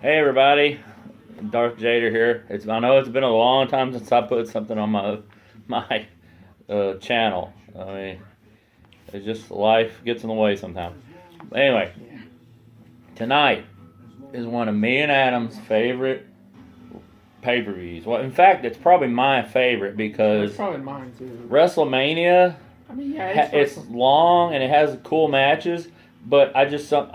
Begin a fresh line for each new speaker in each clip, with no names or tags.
Hey everybody, Darth Jader here. I know it's been a long time since I put something on my channel. I mean, it's just life gets in the way sometimes. But anyway, tonight is one of me and Adam's favorite pay-per-views. Well, in fact, it's probably my favorite because
It's probably mine too.
WrestleMania.
I mean, yeah,
It's long and it has cool matches. But I just love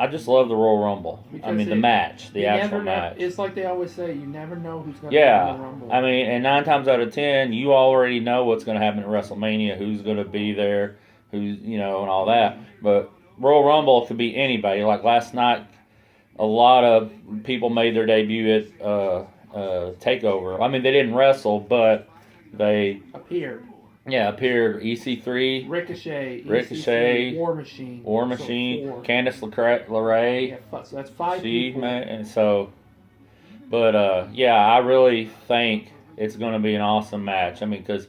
the Royal Rumble. I mean, the match, the actual match.
It's like they always say, you never know who's going
to
win the Rumble.
I mean, and 9 times out of 10, you already know what's going to happen at WrestleMania, who's going to be there, and all that. But Royal Rumble could be anybody. Like last night, a lot of people made their debut at Takeover. I mean, they didn't wrestle, but they
appeared.
Yeah, appeared
EC3,
Ricochet,
EC3,
War Machine, so Candice LeRae.
Yeah, so that's 5 people.
And so, but I really think it's going to be an awesome match. I mean, because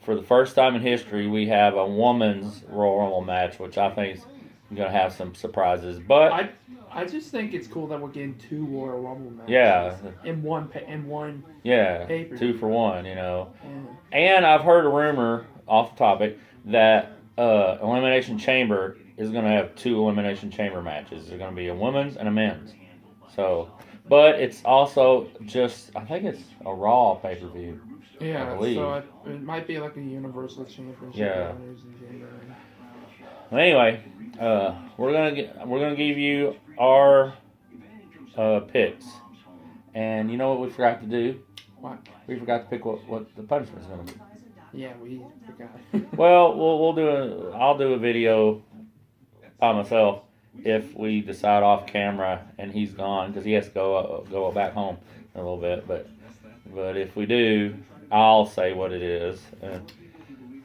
for the first time in history, we have a women's Royal Rumble match, which I think is going to have some surprises. But
I just think it's cool that we're getting 2 Royal Rumble matches.
Yeah.
In one
pay-per-view. 2 for 1,
Yeah.
And I've heard a rumor, off topic, that Elimination Chamber is going to have 2 Elimination Chamber matches. There's going to be a women's and a men's. So, but it's also I think it's a Raw pay-per-view.
Yeah, I believe. So it might be like a Universal Championship.
Yeah. Well, anyway, we're gonna give you our picks, and you know what we forgot to do?
What?
We forgot to pick what the punishment is going to be.
Yeah, we forgot.
Well, I'll do a video by myself if we decide off camera and he's gone because he has to go back home in a little bit. But if we do, I'll say what it is.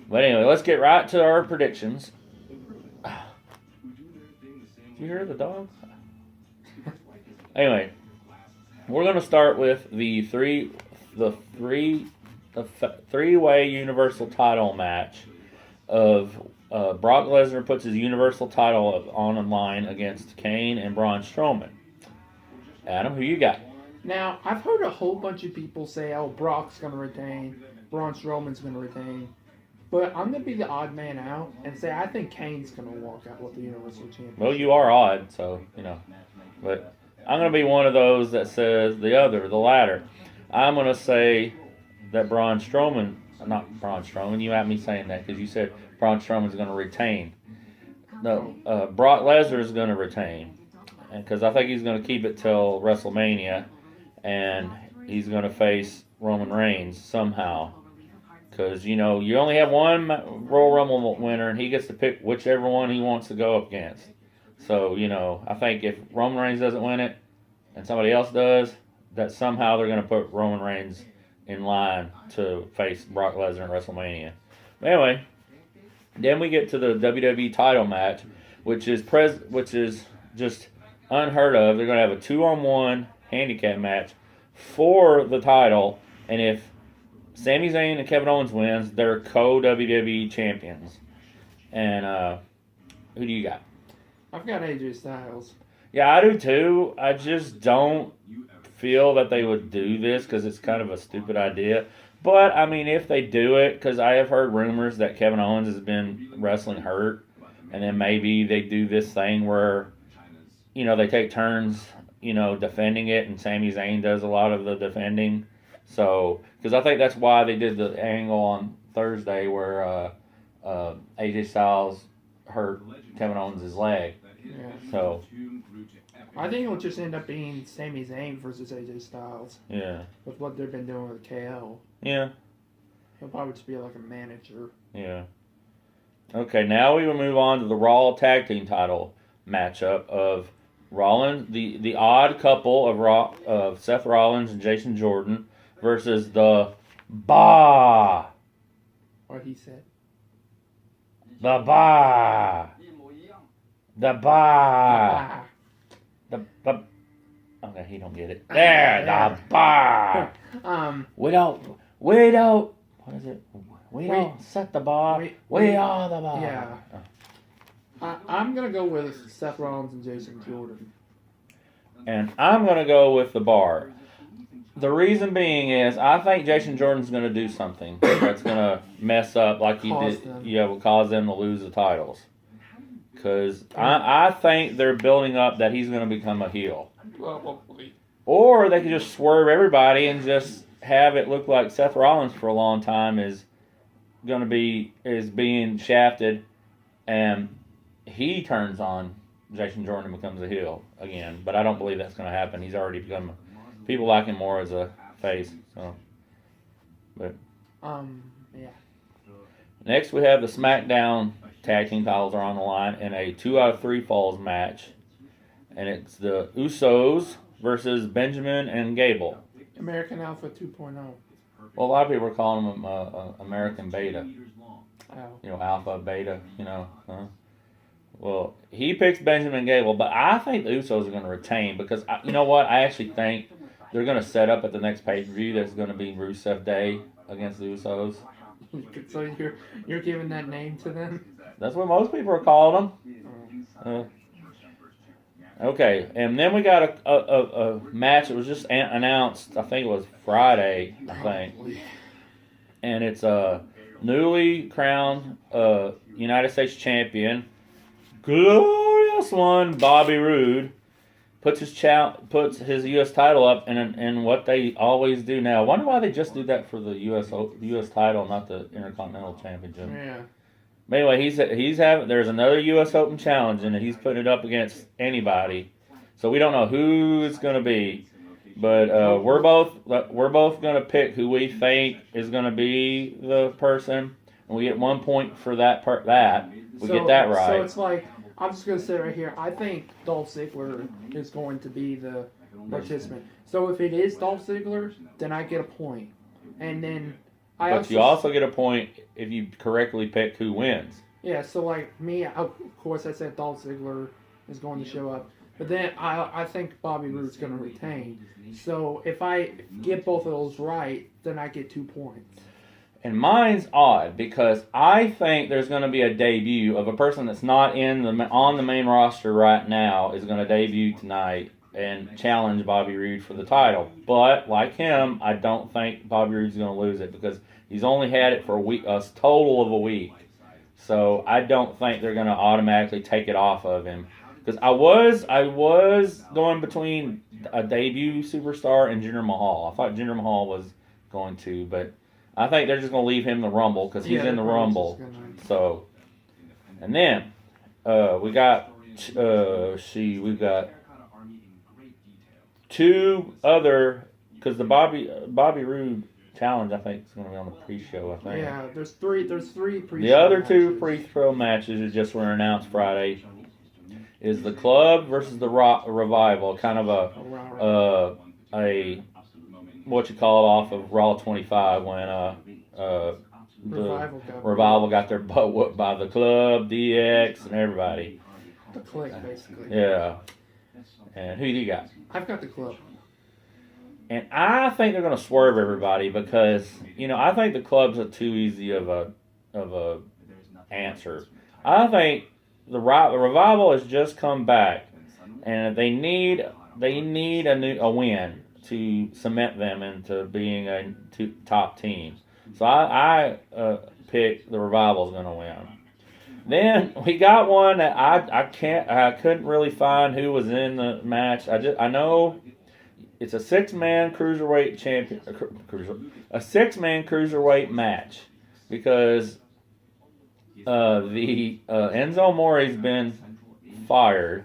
But anyway, let's get right to our predictions. Did you hear the dog? Anyway, we're gonna start with the three-way Universal Title match of Brock Lesnar puts his Universal Title on the line against Kane and Braun Strowman. Adam, who you got?
Now, I've heard a whole bunch of people say, "Oh, Brock's gonna retain, Braun Strowman's gonna retain," but I'm gonna be the odd man out and say I think Kane's gonna walk out with the Universal Championship.
Well, you are odd, so but I'm going to be one of those that says the latter. I'm going to say that not Braun Strowman, you had me saying that because you said Braun Strowman's going to retain. No, Brock Lesnar is going to retain because I think he's going to keep it till WrestleMania and he's going to face Roman Reigns somehow. Because, you only have one Royal Rumble winner and he gets to pick whichever one he wants to go up against. So, I think if Roman Reigns doesn't win it and somebody else does, that somehow they're going to put Roman Reigns in line to face Brock Lesnar at WrestleMania. But anyway, then we get to the WWE Title Match, which is just unheard of. They're going to have a 2-on-1 handicap match for the title, and if Sami Zayn and Kevin Owens wins, they're co-WWE champions. And who do you got?
I've got AJ Styles.
Yeah, I do too. I just don't feel that they would do this because it's kind of a stupid idea. But, I mean, if they do it, because I have heard rumors that Kevin Owens has been wrestling hurt, and then maybe they do this thing where, they take turns, defending it, and Sami Zayn does a lot of the defending. So, because I think that's why they did the angle on Thursday where AJ Styles hurt Kevin Owens' leg.
Yeah.
So
I think it'll just end up being Sami Zayn versus AJ Styles.
Yeah.
With what they've been doing with KO.
Yeah.
He'll probably just be like a manager.
Yeah. Okay, now we will move on to the Raw Tag Team Title matchup of Rollins, the odd couple of Seth Rollins and Jason Jordan versus the Ba.
What he said.
The Ba. The Ba. The okay, he don't get it. There, the Ba. We don't. What is it? We don't set the bar. We are the bar.
Yeah. I'm gonna go with Seth Rollins and Jason Jordan.
And I'm going to go with the bar. The reason being is I think Jason Jordan's going to do something that's going to mess up like he did. Will cause them to lose the titles. Because I think they're building up that he's going to become a heel.
Probably.
Or they could just swerve everybody and just have it look like Seth Rollins for a long time is being shafted, and he turns on Jason Jordan and becomes a heel again. But I don't believe that's going to happen. He's already become. People like him more as a face. So, but
yeah.
Next we have the Smackdown tag team titles are on the line in a 2 out of 3 falls match, and it's the Usos versus Benjamin and Gable.
American Alpha 2.0.
Well, a lot of people are calling him American Beta.
Oh.
Alpha, Beta, Well, he picks Benjamin Gable, but I think the Usos are going to retain because, you know what? I actually think they're going to set up at the next pay-per-view that's going to be Rusev Day against the Usos.
So you're giving that name to them?
That's what most people are calling them. Okay, and then we got a match that was just announced, I think it was Friday, and it's a newly crowned United States champion, glorious one, Bobby Roode, puts his U.S. title up in what they always do now. I wonder why they just do that for the U.S. title, not the Intercontinental Championship.
Yeah.
But anyway, there's another U.S. Open challenge, and he's putting it up against anybody. So we don't know who it's going to be, but we're both going to pick who we think is going to be the person, and we get 1 point for that we get that right.
So it's like I'm just going to say right here. I think Dolph Ziggler is going to be the participant. So if it is Dolph Ziggler, then I get a point, and then.
You also get a point if you correctly pick who wins.
Yeah, so like me, of course I said Dolph Ziggler is going to show up. But then I think Bobby Roode's going to retain. So if I get both of those right, then I get 2 points.
And mine's odd because I think there's going to be a debut of a person that's not on the main roster right now is going to debut tonight and challenge Bobby Roode for the title. But, like him, I don't think Bobby Roode's going to lose it because he's only had it for a total of a week. So I don't think they're going to automatically take it off of him. Because I was going between a debut superstar and Jinder Mahal. I thought Jinder Mahal was going to, but I think they're just going to leave him the Rumble because he's in the Rumble. So, and then we got two other, because the Bobby Roode challenge, I think, is going to be on the pre-show, I think.
Yeah, there's three pre-show
The other
matches.
2 pre-show matches that just were announced Friday is the Club versus the Revival, kind of a what you call it off of Raw 25 when the Revival got their butt whooped by the Club, DX, and everybody.
The Click, basically.
Yeah. And who do you got?
I've got the Club.
And I think they're going to swerve everybody because, I think the Club's too easy of a answer. I think the Revival has just come back, and they need a win to cement them into being a top team. So I pick the Revival's going to win. Then we got one that I couldn't really find who was in the match. I know it's a 6-man cruiserweight a 6-man cruiserweight match because the Enzo Amore's been fired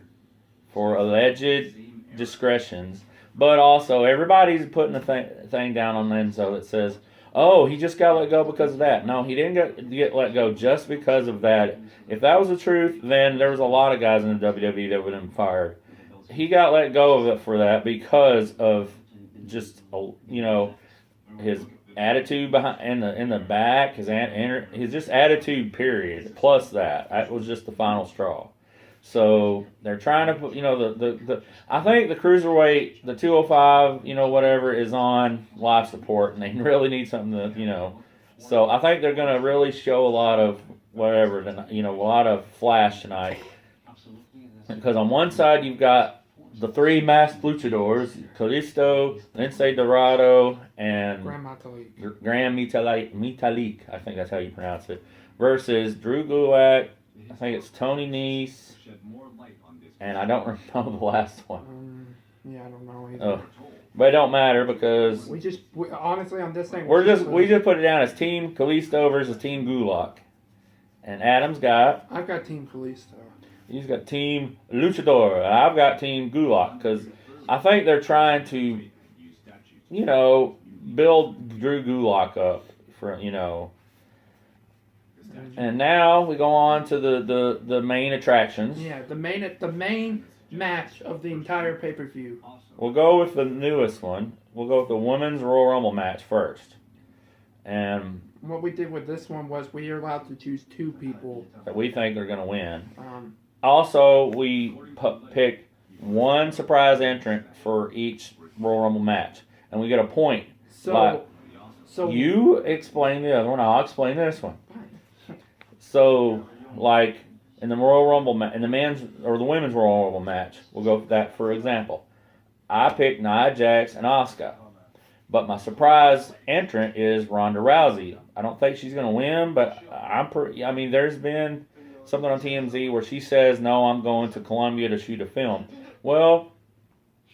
for alleged discretions, but also everybody's putting a thing down on Enzo that says, oh, he just got let go because of that. No, he didn't get let go just because of that. If that was the truth, then there was a lot of guys in the WWE that would have been fired. He got let go of it for that because of just, his attitude behind in the back, his just attitude. Period. Plus that was just the final straw. So they're trying to put, I think the cruiserweight, the 205, whatever is on life support, and they really need something to, So I think they're going to really show a lot of a lot of flash tonight. Because on one side you've got the three masked luchadors, Kalisto, Lince Dorado, and
Grand
Metalik, I think that's how you pronounce it, versus Drew Gulak, I think it's Tony Nese, and I don't know the last one.
Yeah, I don't know either.
Oh. But it don't matter because
we honestly on this thing
we just put it down as Team Kalisto versus Team Gulak, and Adam's got.
I've got Team Kalisto.
He's got Team Luchador, and I've got Team Gulak because I think they're trying to, build Drew Gulak up for And now we go on to the main attractions.
Yeah, the main match of the entire pay-per-view.
We'll go with the newest one. We'll go with the Women's Royal Rumble match first. And
what we did with this one was we are allowed to choose 2 people
that we think are going to win. Also, we pick one surprise entrant for each Royal Rumble match, and we get a point. So you explain the other one, I'll explain this one. So, like in the Royal Rumble in the men's or the women's Royal Rumble match, we'll go with that for example. I picked Nia Jax and Asuka, but my surprise entrant is Ronda Rousey. I don't think she's going to win, but there's been something on TMZ where she says, no, I'm going to Colombia to shoot a film. Well,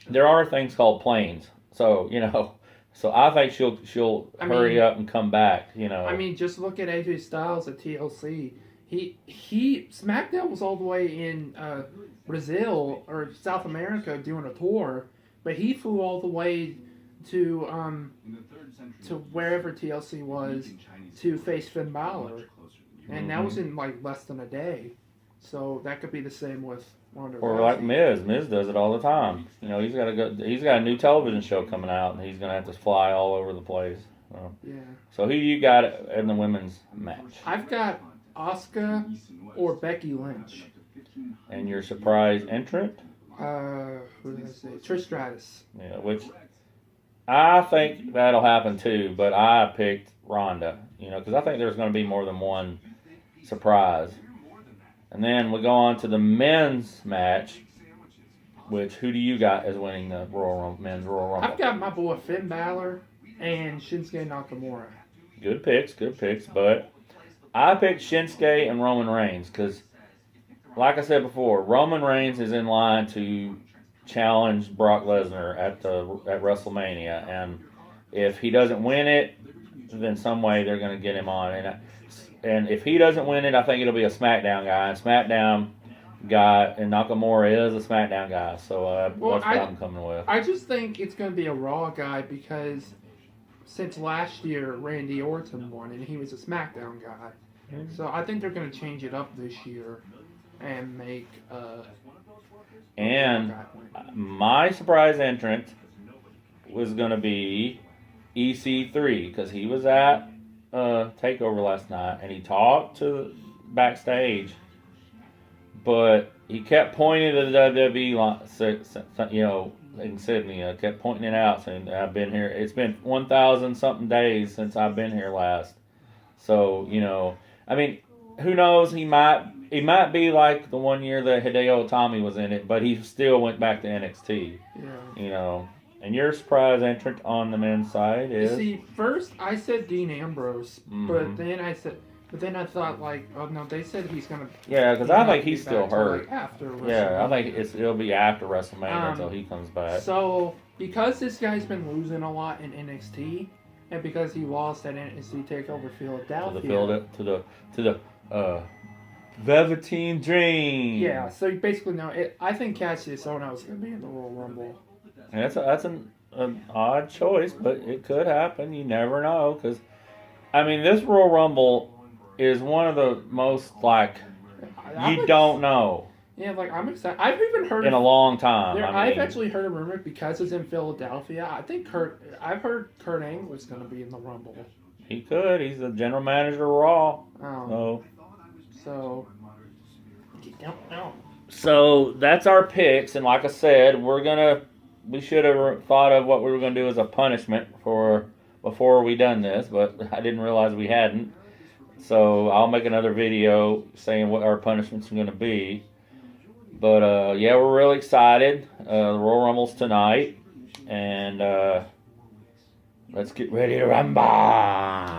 there are things called planes. So, so I think she'll hurry up and come back,
just look at AJ Styles at TLC. Smackdown was all the way in Brazil or South America doing a tour, but he flew all the way to wherever TLC was to face Finn Balor. And that was in less than a day. So that could be the same with Ronda Rousey.
Or like Miz. Miz does it all the time. He's got a new television show coming out, and he's going to have to fly all over the place.
Yeah.
So who you got in the women's match?
I've got Asuka or Becky Lynch.
And your surprise entrant?
Who did I say? Trish Stratus.
Yeah, which I think that'll happen too, but I picked Ronda, because I think there's going to be more than one surprise. And then we go on to the men's match, which who do you got as winning the men's Royal Rumble?
I've got my boy Finn Balor and Shinsuke Nakamura.
Good picks, but I picked Shinsuke and Roman Reigns because, like I said before, Roman Reigns is in line to challenge Brock Lesnar at WrestleMania, and if he doesn't win it, then some way they're going to get him on. And if he doesn't win it, I think it'll be a SmackDown guy. And SmackDown guy, and Nakamura is a SmackDown guy. So that's what I'm coming with.
I just think it's going to be a Raw guy because since last year, Randy Orton won, and he was a SmackDown guy. Mm-hmm. So I think they're going to change it up this year and make
And my surprise entrant was going to be EC3 because he was at TakeOver last night and he talked to backstage, but he kept pointing to the WWE, insignia, kept pointing it out, saying, I've been here. It's been 1,000 something days since I've been here last. So, who knows? He might be like the one year that Hideo Itami was in it, but he still went back to NXT.
Yeah.
And your surprise entrant on the men's side is?
See, first I said Dean Ambrose, but then I thought oh no, they said he's gonna.
Yeah, because I think he's still hurt.
After WrestleMania.
Yeah, I think it'll be after WrestleMania until he comes back.
So because this guy's been losing a lot in NXT, and because he lost at NXT TakeOver Philadelphia,
to the Velveteen Dream.
Yeah, so basically no, I think Cassius Ohno is gonna be in the Royal Rumble.
And that's an odd choice, but it could happen. You never know, because this Royal Rumble is one of the most you don't know.
Yeah, I'm excited. I've even heard
in a long time.
I've actually heard a rumor because it's in Philadelphia. I've heard Kurt Angle's going to be in the Rumble.
He could. He's the general manager of Raw.
So you don't know.
So that's our picks, and like I said, we should have thought of what we were going to do as a punishment before we done this, but I didn't realize we hadn't. So I'll make another video saying what our punishments are going to be. But yeah, we're really excited. The Royal Rumble's tonight, and let's get ready to rumble.